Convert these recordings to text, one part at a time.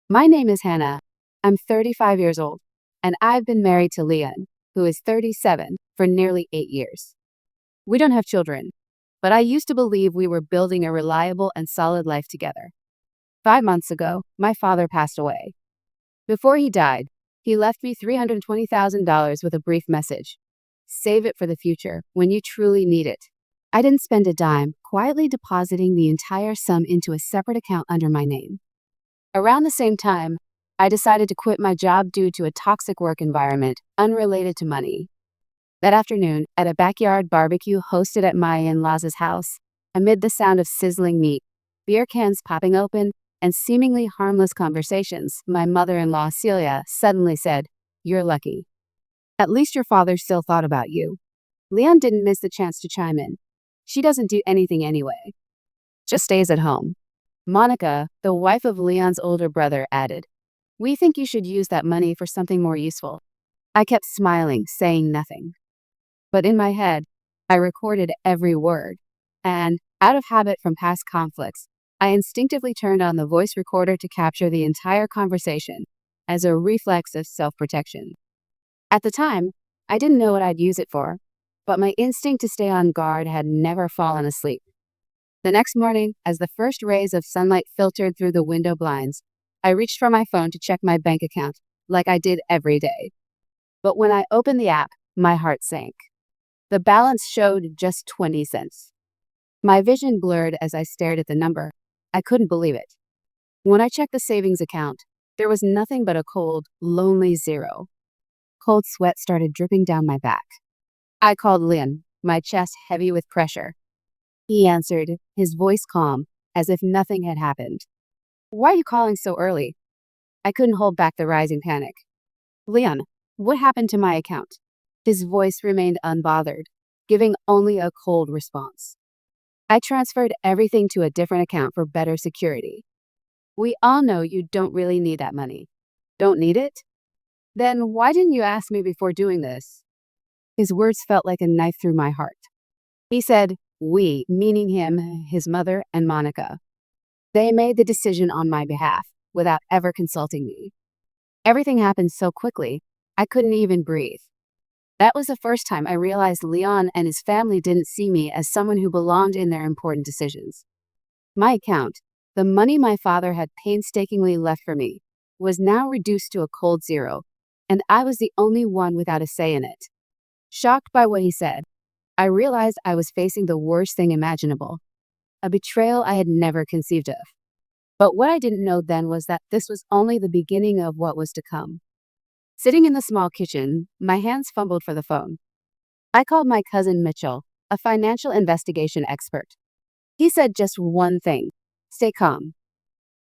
My name is Hannah. I'm 35 years old, and I've been married to Leon, who is 37, for nearly 8 years. We don't have children, but I used to believe we were building a reliable and solid life together. 5 months ago, my father passed away. Before he died, he left me $320,000 with a brief message. Save it for the future, when you truly need it. I didn't spend a dime, quietly depositing the entire sum into a separate account under my name. Around the same time, I decided to quit my job due to a toxic work environment unrelated to money. That afternoon, at a backyard barbecue hosted at my in-laws' house, amid the sound of sizzling meat, beer cans popping open, and seemingly harmless conversations, my mother-in-law, Celia, suddenly said, "You're lucky. At least your father still thought about you." Leon didn't miss the chance to chime in. "She doesn't do anything anyway. Just stays at home." Monica, the wife of Leon's older brother, added, "We think you should use that money for something more useful." I kept smiling, saying nothing. But in my head, I recorded every word. And, out of habit from past conflicts, I instinctively turned on the voice recorder to capture the entire conversation as a reflex of self-protection. At the time, I didn't know what I'd use it for, but my instinct to stay on guard had never fallen asleep. The next morning, as the first rays of sunlight filtered through the window blinds, I reached for my phone to check my bank account, like I did every day. But when I opened the app, my heart sank. The balance showed just 20 cents. My vision blurred as I stared at the number. I couldn't believe it. When I checked the savings account, there was nothing but a cold, lonely zero. Cold sweat started dripping down my back. I called Lynn, my chest heavy with pressure. He answered, his voice calm, as if nothing had happened. "Why are you calling so early?" I couldn't hold back the rising panic. "Leon, what happened to my account?" His voice remained unbothered, giving only a cold response. "I transferred everything to a different account for better security." "We all know you don't really need that money." "Don't need it? Then why didn't you ask me before doing this?" His words felt like a knife through my heart. He said, "We," meaning him, his mother, and Monica. They made the decision on my behalf, without ever consulting me. Everything happened so quickly, I couldn't even breathe. That was the first time I realized Leon and his family didn't see me as someone who belonged in their important decisions. My account, the money my father had painstakingly left for me, was now reduced to a cold zero, and I was the only one without a say in it. Shocked by what he said, I realized I was facing the worst thing imaginable, a betrayal I had never conceived of. But what I didn't know then was that this was only the beginning of what was to come. Sitting in the small kitchen, my hands fumbled for the phone. I called my cousin Mitchell, a financial investigation expert. He said just one thing: "Stay calm.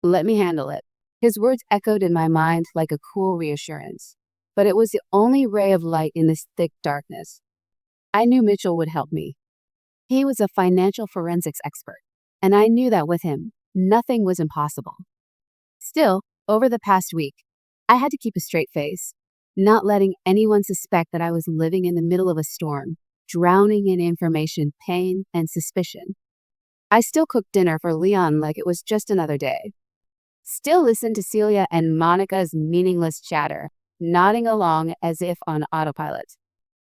Let me handle it." His words echoed in my mind like a cool reassurance, but it was the only ray of light in this thick darkness. I knew Mitchell would help me. He was a financial forensics expert, and I knew that with him, nothing was impossible. Still, over the past week, I had to keep a straight face, not letting anyone suspect that I was living in the middle of a storm, drowning in information, pain, and suspicion. I still cooked dinner for Leon like it was just another day. Still listened to Celia and Monica's meaningless chatter, nodding along as if on autopilot.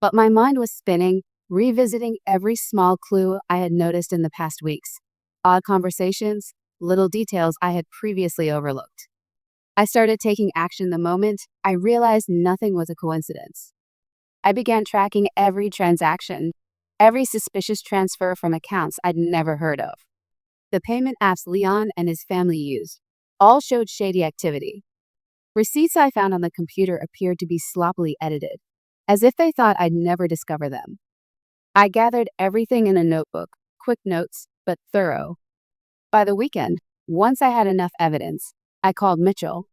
But my mind was spinning, revisiting every small clue I had noticed in the past weeks. Odd conversations, little details I had previously overlooked. I started taking action the moment I realized nothing was a coincidence. I began tracking every transaction, every suspicious transfer from accounts I'd never heard of. The payment apps Leon and his family used all showed shady activity. Receipts I found on the computer appeared to be sloppily edited, as if they thought I'd never discover them. I gathered everything in a notebook, quick notes, but thorough. By the weekend, once I had enough evidence, I called Mitchell.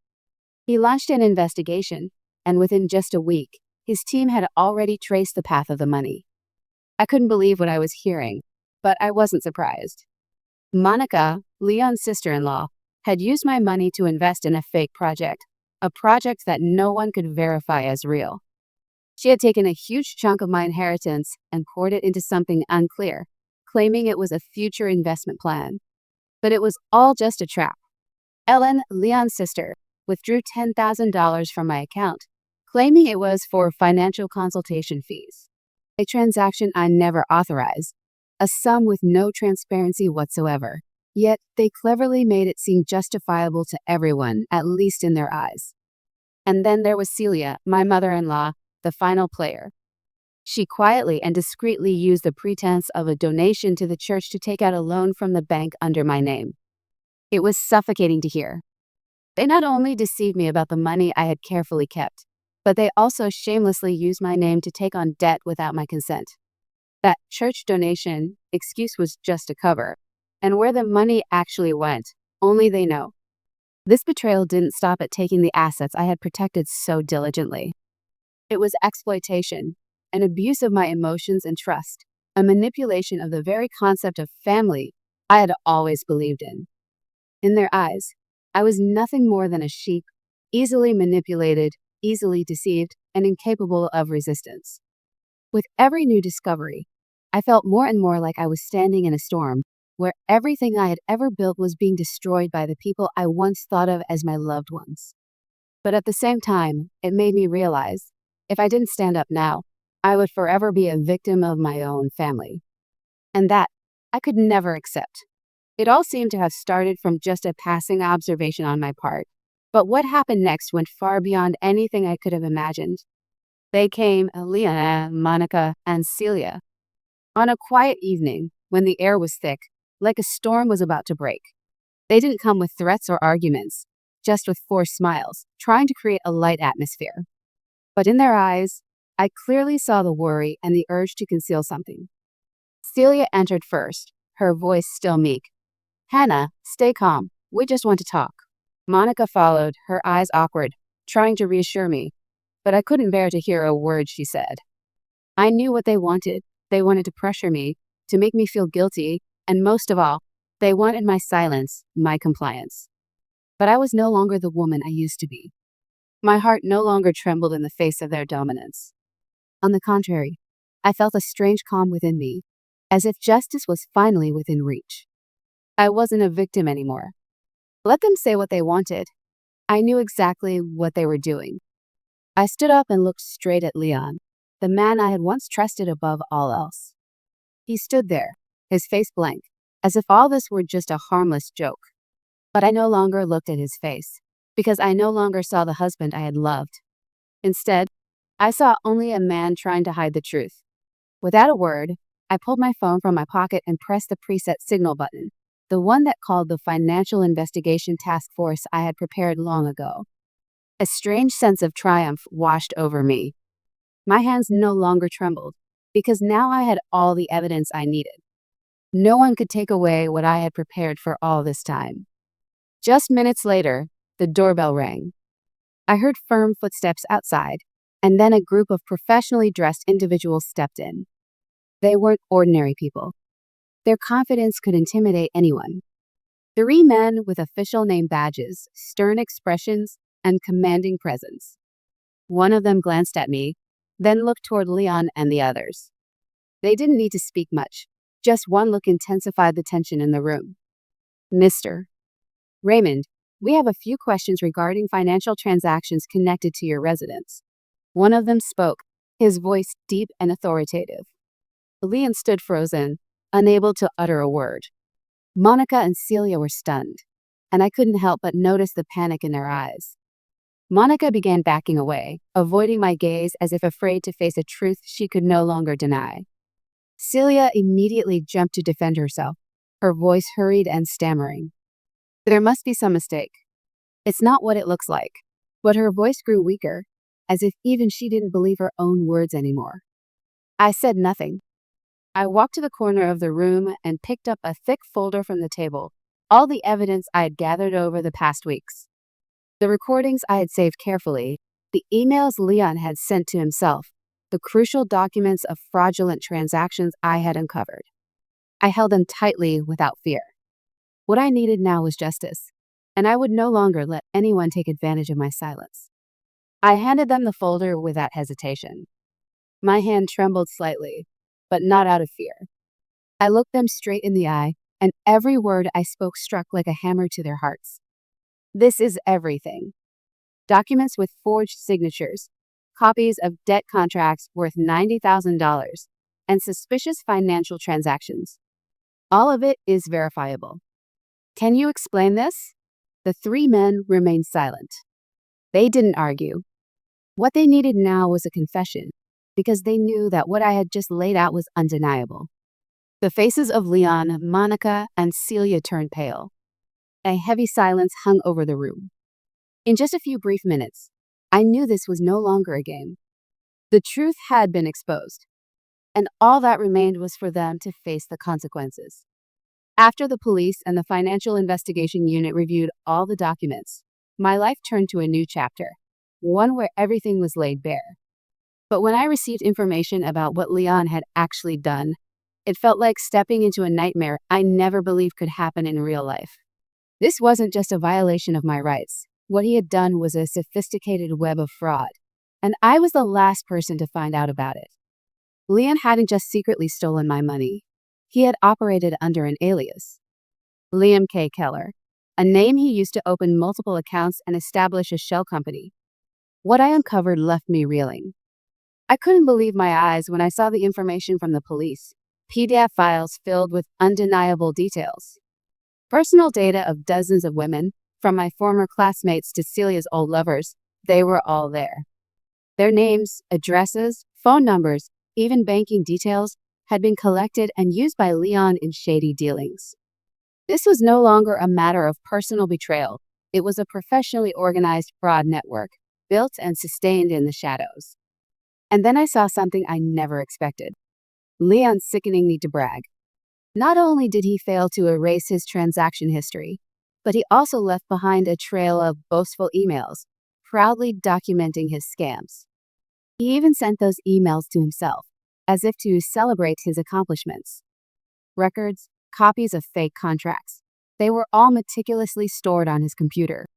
He launched an investigation, and within just a week, his team had already traced the path of the money. I couldn't believe what I was hearing, but I wasn't surprised. Monica, Leon's sister-in-law, had used my money to invest in a fake project, a project that no one could verify as real. She had taken a huge chunk of my inheritance and poured it into something unclear, claiming it was a future investment plan. But it was all just a trap. Ellen, Leon's sister, withdrew $10,000 from my account, claiming it was for financial consultation fees, a transaction I never authorized, a sum with no transparency whatsoever. Yet they cleverly made it seem justifiable to everyone, at least in their eyes. And then there was Celia, my mother-in-law, the final player. She quietly and discreetly used the pretense of a donation to the church to take out a loan from the bank under my name. It was suffocating to hear. They not only deceived me about the money I had carefully kept, but they also shamelessly used my name to take on debt without my consent. That church donation excuse was just a cover, and where the money actually went, only they know. This betrayal didn't stop at taking the assets I had protected so diligently. It was exploitation, an abuse of my emotions and trust, a manipulation of the very concept of family I had always believed in. In their eyes, I was nothing more than a sheep, easily manipulated, easily deceived, and incapable of resistance. With every new discovery, I felt more and more like I was standing in a storm, where everything I had ever built was being destroyed by the people I once thought of as my loved ones. But at the same time, it made me realize, if I didn't stand up now, I would forever be a victim of my own family. And that I could never accept. It all seemed to have started from just a passing observation on my part. But what happened next went far beyond anything I could have imagined. They came, Leah, Monica, and Celia. On a quiet evening, when the air was thick, like a storm was about to break. They didn't come with threats or arguments, just with forced smiles, trying to create a light atmosphere. But in their eyes, I clearly saw the worry and the urge to conceal something. Celia entered first, her voice still meek. "Hannah, stay calm. We just want to talk." Monica followed, her eyes awkward, trying to reassure me, but I couldn't bear to hear a word she said. I knew what they wanted. They wanted to pressure me, to make me feel guilty, and most of all, they wanted my silence, my compliance. But I was no longer the woman I used to be. My heart no longer trembled in the face of their dominance. On the contrary, I felt a strange calm within me, as if justice was finally within reach. I wasn't a victim anymore. Let them say what they wanted. I knew exactly what they were doing. I stood up and looked straight at Leon, the man I had once trusted above all else. He stood there, his face blank, as if all this were just a harmless joke. But I no longer looked at his face, because I no longer saw the husband I had loved. Instead, I saw only a man trying to hide the truth. Without a word, I pulled my phone from my pocket and pressed the preset signal button, the one that called the financial investigation task force I had prepared long ago. A strange sense of triumph washed over me. My hands no longer trembled, because now I had all the evidence I needed. No one could take away what I had prepared for all this time. Just minutes later, the doorbell rang. I heard firm footsteps outside, and then a group of professionally dressed individuals stepped in. They weren't ordinary people. Their confidence could intimidate anyone. 3 men with official name badges, stern expressions, and commanding presence. One of them glanced at me, then looked toward Leon and the others. They didn't need to speak much. Just one look intensified the tension in the room. "Mr. Raymond, we have a few questions regarding financial transactions connected to your residence." One of them spoke, his voice deep and authoritative. Leon stood frozen, unable to utter a word. Monica and Celia were stunned, and I couldn't help but notice the panic in their eyes. Monica began backing away, avoiding my gaze as if afraid to face a truth she could no longer deny. Celia immediately jumped to defend herself, her voice hurried and stammering. "There must be some mistake. It's not what it looks like." But her voice grew weaker, as if even she didn't believe her own words anymore. I said nothing. I walked to the corner of the room and picked up a thick folder from the table, all the evidence I had gathered over the past weeks. The recordings I had saved carefully, the emails Leon had sent to himself, the crucial documents of fraudulent transactions I had uncovered. I held them tightly without fear. What I needed now was justice, and I would no longer let anyone take advantage of my silence. I handed them the folder without hesitation. My hand trembled slightly, but not out of fear. I looked them straight in the eye, and every word I spoke struck like a hammer to their hearts. "This is everything. documents with forged signatures, copies of debt contracts worth $90,000, and suspicious financial transactions. All of it is verifiable. Can you explain this? The three men remained silent. They didn't argue. What they needed now was a confession, because they knew that what I had just laid out was undeniable. The faces of Leon, Monica, and Celia turned pale. A heavy silence hung over the room. In just a few brief minutes, I knew this was no longer a game. The truth had been exposed, and all that remained was for them to face the consequences. After the police and the Financial Investigation Unit reviewed all the documents, my life turned to a new chapter, one where everything was laid bare. But when I received information about what Leon had actually done, it felt like stepping into a nightmare I never believed could happen in real life. This wasn't just a violation of my rights. What he had done was a sophisticated web of fraud, and I was the last person to find out about it. Leon hadn't just secretly stolen my money. He had operated under an alias, Liam K. Keller, a name he used to open multiple accounts and establish a shell company. What I uncovered left me reeling. I couldn't believe my eyes when I saw the information from the police, PDF files filled with undeniable details. Personal data of dozens of women, from my former classmates to Celia's old lovers, they were all there. Their names, addresses, phone numbers, even banking details had been collected and used by Leon in shady dealings. This was no longer a matter of personal betrayal. It was a professionally organized fraud network, built and sustained in the shadows. And then I saw something I never expected. Leon's sickening need to brag. Not only did he fail to erase his transaction history, but he also left behind a trail of boastful emails, proudly documenting his scams. He even sent those emails to himself, as if to celebrate his accomplishments. Records, copies of fake contracts, they were all meticulously stored on his computer.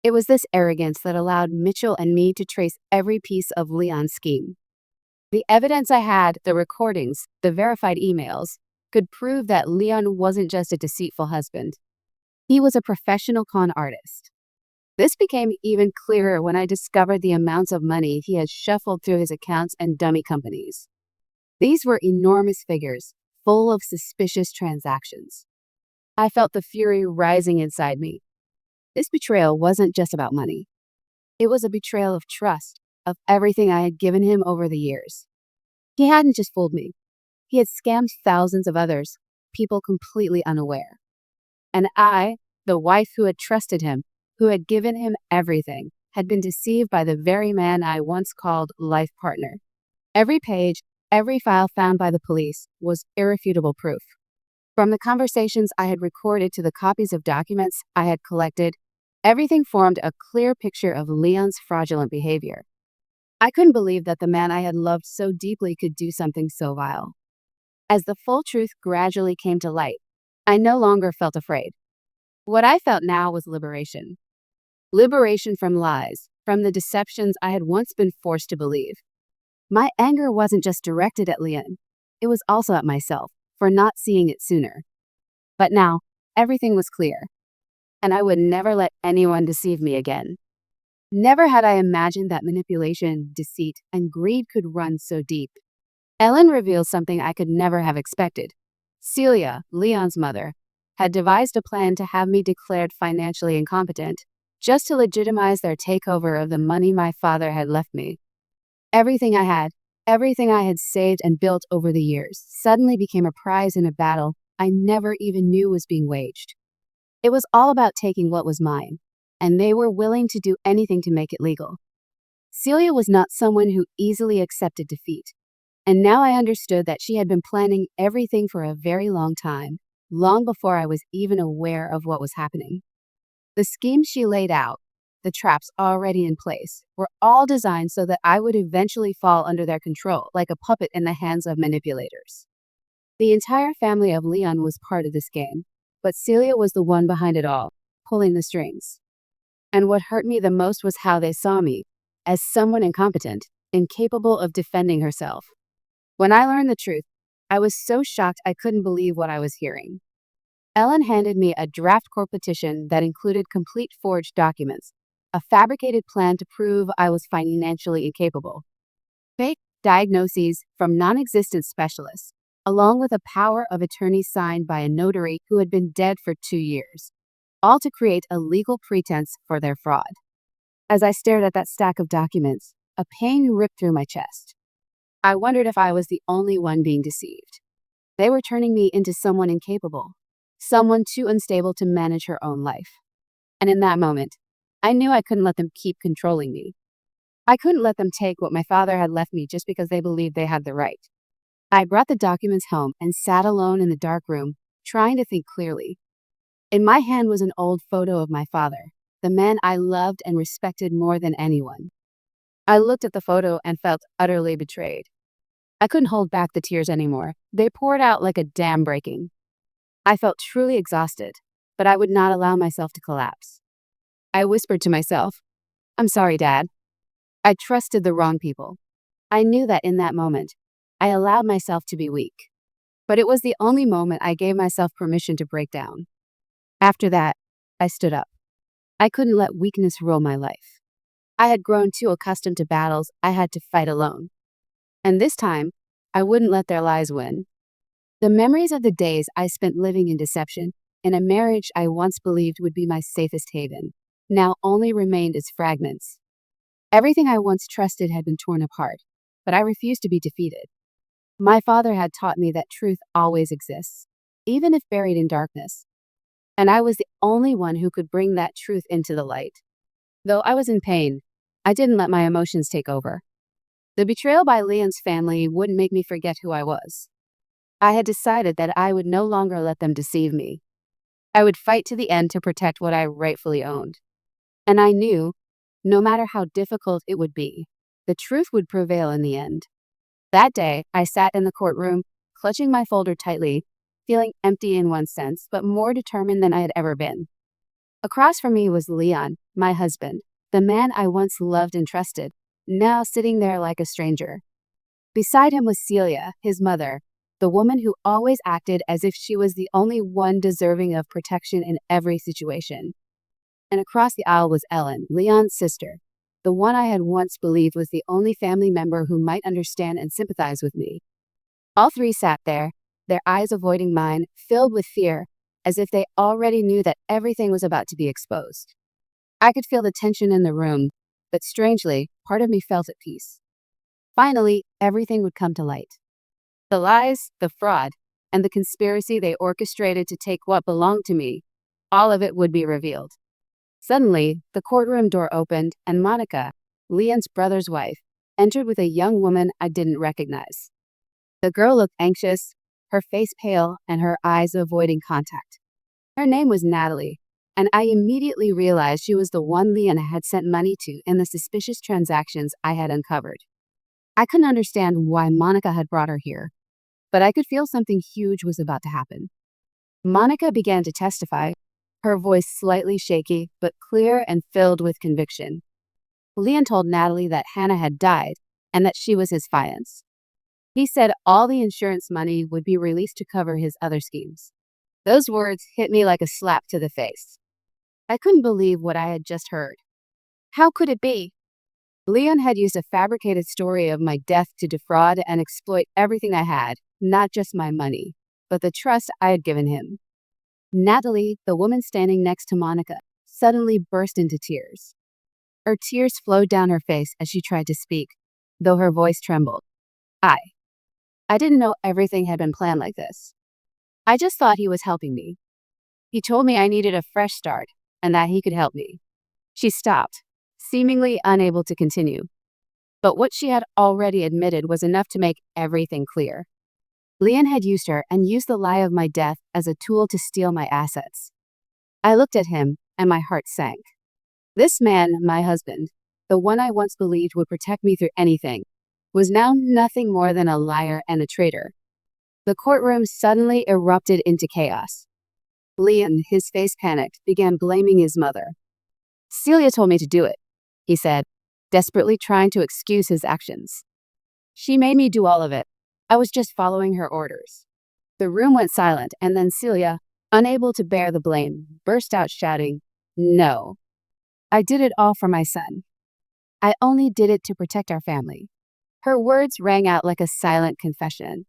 It was this arrogance that allowed Mitchell and me to trace every piece of Leon's scheme. The evidence I had, the recordings, the verified emails, could prove that Leon wasn't just a deceitful husband. He was a professional con artist. This became even clearer when I discovered the amounts of money he had shuffled through his accounts and dummy companies. These were enormous figures, full of suspicious transactions. I felt the fury rising inside me. This betrayal wasn't just about money. It was a betrayal of trust, of everything I had given him over the years. He hadn't just fooled me. He had scammed thousands of others, people completely unaware. And I, the wife who had trusted him, who had given him everything, had been deceived by the very man I once called life partner. Every page, every file found by the police was irrefutable proof. From the conversations I had recorded to the copies of documents I had collected, everything formed a clear picture of Leon's fraudulent behavior. I couldn't believe that the man I had loved so deeply could do something so vile. As the full truth gradually came to light, I no longer felt afraid. What I felt now was liberation. Liberation from lies, from the deceptions I had once been forced to believe. My anger wasn't just directed at Leon. It was also at myself, for not seeing it sooner. But now, everything was clear, and I would never let anyone deceive me again. Never had I imagined that manipulation, deceit, and greed could run so deep. Ellen revealed something I could never have expected. Celia, Leon's mother, had devised a plan to have me declared financially incompetent, just to legitimize their takeover of the money my father had left me. Everything I had saved and built over the years, suddenly became a prize in a battle I never even knew was being waged. It was all about taking what was mine, and they were willing to do anything to make it legal. Celia was not someone who easily accepted defeat, and now I understood that she had been planning everything for a very long time, long before I was even aware of what was happening. The schemes she laid out, the traps already in place, were all designed so that I would eventually fall under their control, like a puppet in the hands of manipulators. The entire family of Leon was part of this game, but Celia was the one behind it all, pulling the strings. And what hurt me the most was how they saw me, as someone incompetent, incapable of defending herself. When I learned the truth, I was so shocked I couldn't believe what I was hearing. Ellen handed me a draft court petition that included complete forged documents, a fabricated plan to prove I was financially incapable, fake diagnoses from non-existent specialists, along with a power of attorney signed by a notary who had been dead for 2 years, all to create a legal pretense for their fraud. As I stared at that stack of documents, a pain ripped through my chest. I wondered if I was the only one being deceived. They were turning me into someone incapable, someone too unstable to manage her own life. And in that moment, I knew I couldn't let them keep controlling me. I couldn't let them take what my father had left me just because they believed they had the right. I brought the documents home and sat alone in the dark room, trying to think clearly. In my hand was an old photo of my father, the man I loved and respected more than anyone. I looked at the photo and felt utterly betrayed. I couldn't hold back the tears anymore. They poured out like a dam breaking. I felt truly exhausted, but I would not allow myself to collapse. I whispered to myself, "I'm sorry, Dad. I trusted the wrong people." I knew that in that moment, I allowed myself to be weak. But it was the only moment I gave myself permission to break down. After that, I stood up. I couldn't let weakness rule my life. I had grown too accustomed to battles I had to fight alone. And this time, I wouldn't let their lies win. The memories of the days I spent living in deception, in a marriage I once believed would be my safest haven, now only remained as fragments. Everything I once trusted had been torn apart, but I refused to be defeated. My father had taught me that truth always exists, even if buried in darkness. And I was the only one who could bring that truth into the light. Though I was in pain, I didn't let my emotions take over. The betrayal by Leon's family wouldn't make me forget who I was. I had decided that I would no longer let them deceive me. I would fight to the end to protect what I rightfully owned. And I knew, no matter how difficult it would be, the truth would prevail in the end. That day, I sat in the courtroom, clutching my folder tightly, feeling empty in one sense, but more determined than I had ever been. Across from me was Leon, my husband, the man I once loved and trusted, now sitting there like a stranger. Beside him was Celia, his mother, the woman who always acted as if she was the only one deserving of protection in every situation. And across the aisle was Ellen, Leon's sister, the one I had once believed was the only family member who might understand and sympathize with me. All three sat there, their eyes avoiding mine, filled with fear, as if they already knew that everything was about to be exposed. I could feel the tension in the room, but strangely, part of me felt at peace. Finally, everything would come to light. The lies, the fraud, and the conspiracy they orchestrated to take what belonged to me, all of it would be revealed. Suddenly, the courtroom door opened, and Monica, Leon's brother's wife, entered with a young woman I didn't recognize. The girl looked anxious, her face pale and her eyes avoiding contact. Her name was Natalie, and I immediately realized she was the one Leon had sent money to in the suspicious transactions I had uncovered. I couldn't understand why Monica had brought her here, but I could feel something huge was about to happen. Monica began to testify, her voice slightly shaky, but clear and filled with conviction. Leon told Natalie that Hannah had died and that she was his fiancé. He said all the insurance money would be released to cover his other schemes. Those words hit me like a slap to the face. I couldn't believe what I had just heard. How could it be? Leon had used a fabricated story of my death to defraud and exploit everything I had, not just my money, but the trust I had given him. Natalie, the woman standing next to Monica, suddenly burst into tears. Her tears flowed down her face as she tried to speak, though her voice trembled. I didn't know everything had been planned like this. I just thought he was helping me. He told me I needed a fresh start and that he could help me. She stopped, seemingly unable to continue. But what she had already admitted was enough to make everything clear. Leon had used her and used the lie of my death as a tool to steal my assets. I looked at him and my heart sank. This man, my husband, the one I once believed would protect me through anything, was now nothing more than a liar and a traitor. The courtroom suddenly erupted into chaos. Leon, his face panicked, began blaming his mother. "Celia told me to do it," he said, desperately trying to excuse his actions. "She made me do all of it. I was just following her orders." The room went silent, and then Celia, unable to bear the blame, burst out shouting, "No." I did it all for my son. I only did it to protect our family." Her words rang out like a silent confession.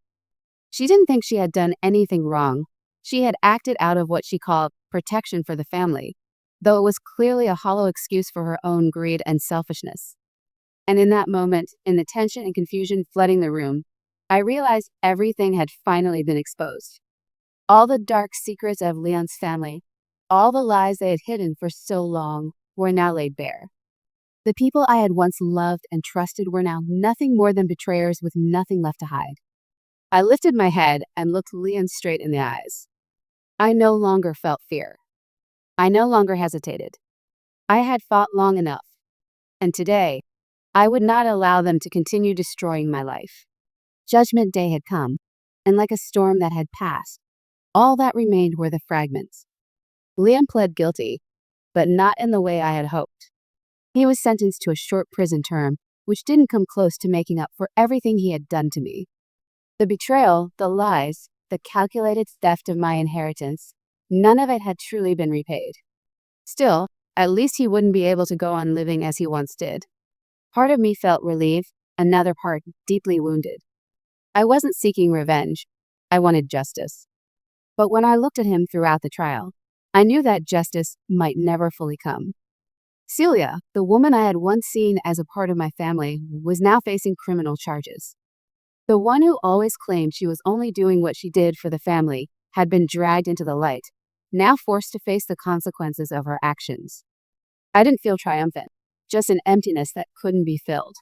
She didn't think she had done anything wrong. She had acted out of what she called protection for the family, though it was clearly a hollow excuse for her own greed and selfishness. And in that moment, in the tension and confusion flooding the room, I realized everything had finally been exposed. All the dark secrets of Leon's family, all the lies they had hidden for so long, were now laid bare. The people I had once loved and trusted were now nothing more than betrayers with nothing left to hide. I lifted my head and looked Leon straight in the eyes. I no longer felt fear. I no longer hesitated. I had fought long enough. And today, I would not allow them to continue destroying my life. Judgment Day had come, and like a storm that had passed, all that remained were the fragments. Leon pled guilty, but not in the way I had hoped. He was sentenced to a short prison term, which didn't come close to making up for everything he had done to me. The betrayal, the lies, the calculated theft of my inheritance, none of it had truly been repaid. Still, at least he wouldn't be able to go on living as he once did. Part of me felt relieved, another part deeply wounded. I wasn't seeking revenge. I wanted justice. But when I looked at him throughout the trial, I knew that justice might never fully come. Celia, the woman I had once seen as a part of my family, was now facing criminal charges. The one who always claimed she was only doing what she did for the family had been dragged into the light, now forced to face the consequences of her actions. I didn't feel triumphant, just an emptiness that couldn't be filled.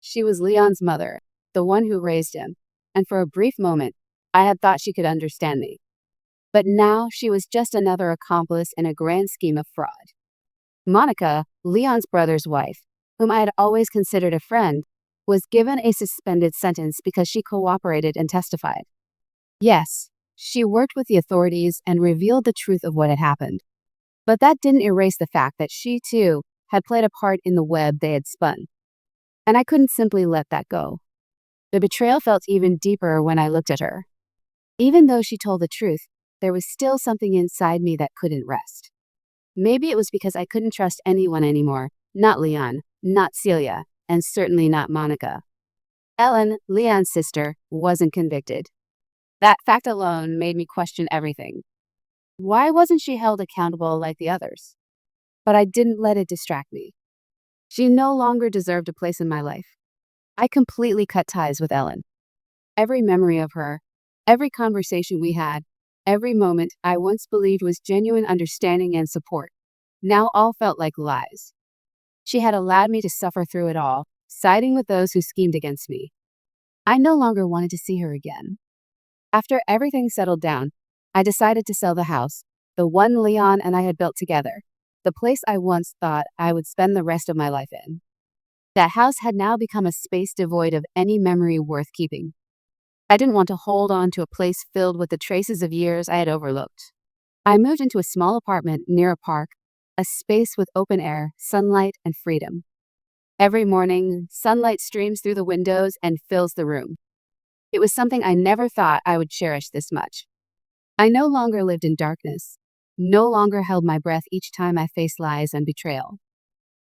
She was Leon's mother, the one who raised him, and for a brief moment, I had thought she could understand me. But now she was just another accomplice in a grand scheme of fraud. Monica, Leon's brother's wife, whom I had always considered a friend, was given a suspended sentence because she cooperated and testified. Yes, she worked with the authorities and revealed the truth of what had happened. But that didn't erase the fact that she, too, had played a part in the web they had spun. And I couldn't simply let that go. The betrayal felt even deeper when I looked at her. Even though she told the truth, there was still something inside me that couldn't rest. Maybe it was because I couldn't trust anyone anymore, not Leon, not Celia, and certainly not Monica. Ellen, Leon's sister, wasn't convicted. That fact alone made me question everything. Why wasn't she held accountable like the others? But I didn't let it distract me. She no longer deserved a place in my life. I completely cut ties with Ellen. Every memory of her, every conversation we had, every moment I once believed was genuine understanding and support, now all felt like lies. She had allowed me to suffer through it all, siding with those who schemed against me. I no longer wanted to see her again. After everything settled down, I decided to sell the house, the one Leon and I had built together, the place I once thought I would spend the rest of my life in. That house had now become a space devoid of any memory worth keeping. I didn't want to hold on to a place filled with the traces of years I had overlooked. I moved into a small apartment near a park, a space with open air, sunlight, and freedom. Every morning, sunlight streams through the windows and fills the room. It was something I never thought I would cherish this much. I no longer lived in darkness, no longer held my breath each time I faced lies and betrayal.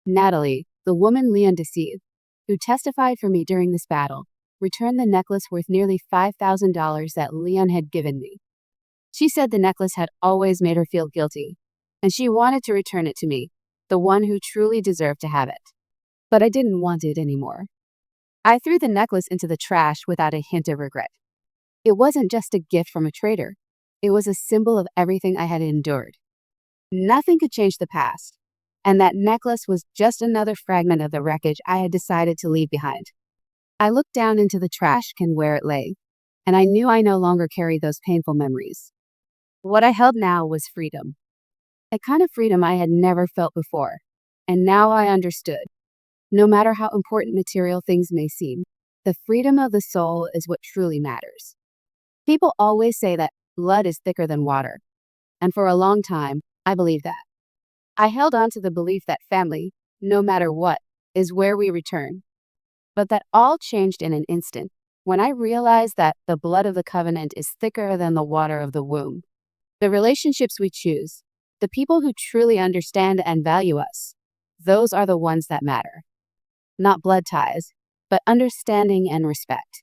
Natalie, the woman Leon deceived, who testified for me during this battle, returned the necklace worth nearly $5,000 that Leon had given me. She said the necklace had always made her feel guilty, and she wanted to return it to me, the one who truly deserved to have it. But I didn't want it anymore. I threw the necklace into the trash without a hint of regret. It wasn't just a gift from a traitor. It was a symbol of everything I had endured. Nothing could change the past, and that necklace was just another fragment of the wreckage I had decided to leave behind. I looked down into the trash can where it lay, and I knew I no longer carried those painful memories. What I held now was freedom. A kind of freedom I had never felt before, and now I understood. No matter how important material things may seem, the freedom of the soul is what truly matters. People always say that blood is thicker than water, and for a long time, I believed that. I held on to the belief that family, no matter what, is where we return. But that all changed in an instant when I realized that the blood of the covenant is thicker than the water of the womb. The relationships we choose, the people who truly understand and value us, Those are the ones that matter. Not blood ties, but understanding and respect.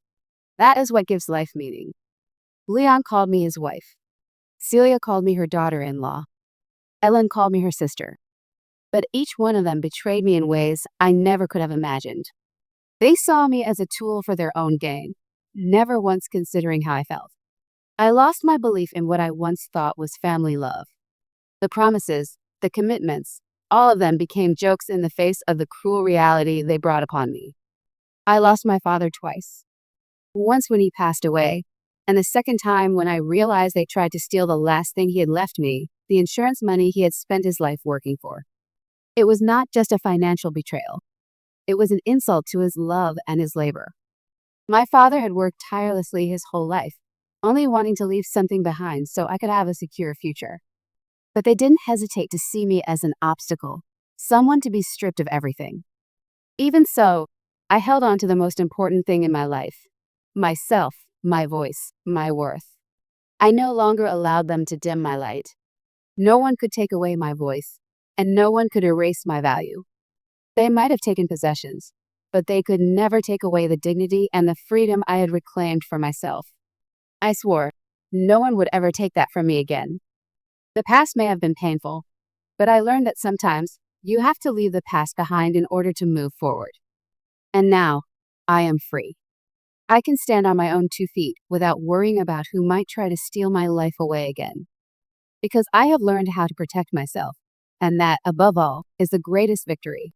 That is what gives life meaning. Leon called me his wife. Celia called me her daughter-in-law. Ellen called me her sister. But each one of them betrayed me in ways I never could have imagined. They saw me as a tool for their own gain, never once considering how I felt. I lost my belief in what I once thought was family love. The promises, the commitments, all of them became jokes in the face of the cruel reality they brought upon me. I lost my father twice. Once when he passed away, and the second time when I realized they tried to steal the last thing he had left me, the insurance money he had spent his life working for. It was not just a financial betrayal. It was an insult to his love and his labor. My father had worked tirelessly his whole life, only wanting to leave something behind so I could have a secure future. But they didn't hesitate to see me as an obstacle, someone to be stripped of everything. Even so, I held on to the most important thing in my life: myself, my voice, my worth. I no longer allowed them to dim my light. No one could take away my voice, and no one could erase my value. They might have taken possessions, but they could never take away the dignity and the freedom I had reclaimed for myself. I swore no one would ever take that from me again. The past may have been painful, but I learned that sometimes you have to leave the past behind in order to move forward. And now, I am free. I can stand on my own 2 feet without worrying about who might try to steal my life away again. Because I have learned how to protect myself, and that, above all, is the greatest victory.